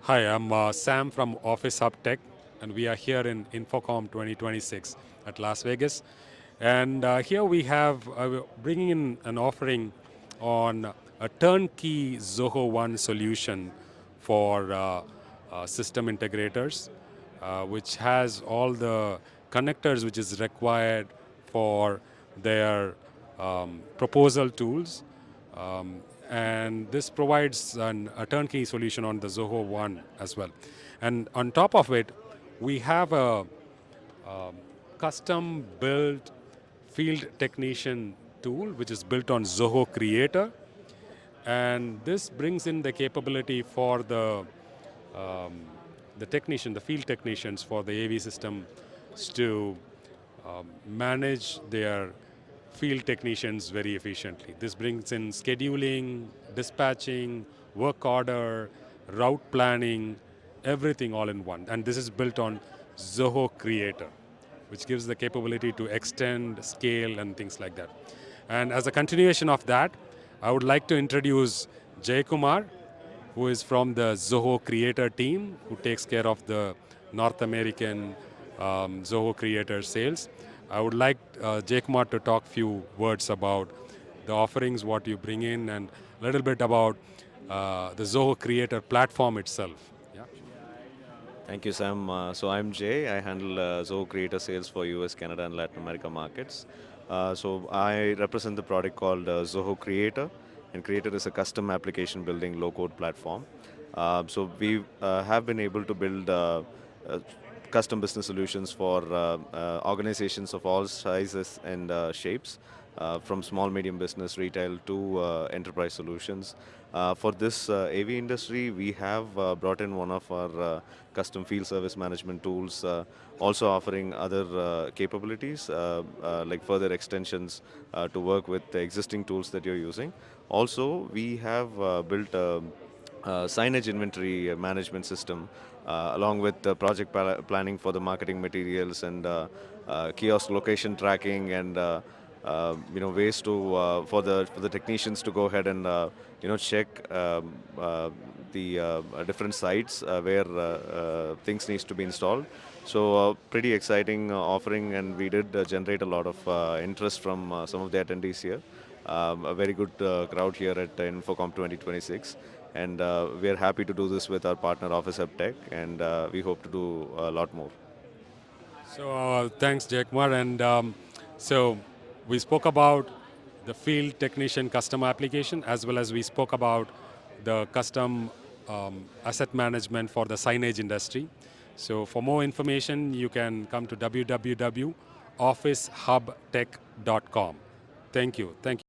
Hi, I'm Sam from Office Hub Tech, and we are here in InfoComm 2026 at Las Vegas. And here we have bringing in an offering on a turnkey Zoho One solution for system integrators, which has all the connectors which is required for their proposal tools. Um, and this provides a turnkey solution on the Zoho One as well. And on top of it, we have a custom built field technician tool which is built on Zoho Creator. And this brings in the capability for the technician, the field technicians for the AV system to manage their field technicians very efficiently. This brings in scheduling, dispatching, work order, route planning, everything all in one. And this is built on Zoho Creator, which gives the capability to extend, scale, and things like that. And as a continuation of that, I would like to introduce Jay Kumar, who is from the Zoho Creator team, who takes care of the North American Zoho Creator sales. I would like Jay Kumar to talk few words about the offerings, what you bring in, and a little bit about the Zoho Creator platform itself. Yeah. Thank you, Sam. So I'm Jay. I handle Zoho Creator Sales for US, Canada, and Latin America markets. So I represent the product called Zoho Creator, and Creator is a custom application building low-code platform. So we have been able to build uh, custom business solutions for organizations of all sizes and shapes, from small, medium business, retail to enterprise solutions. For this AV industry, we have brought in one of our custom field service management tools, also offering other capabilities like further extensions to work with the existing tools that you're using. Also, we have built signage inventory management system, along with the project planning for the marketing materials and kiosk location tracking and ways to for the technicians to go ahead and check the different sites where things needs to be installed. So pretty exciting offering, and we did generate a lot of interest from some of the attendees here. A very good crowd here at InfoComm 2026, and we are happy to do this with our partner Office Hub Tech, and we hope to do a lot more. So thanks, Jay Kumar. And so we spoke about the field technician custom application, as well as we spoke about the custom asset management for the signage industry. So for more information, you can come to www.officehubtech.com. Thank you. Thank you.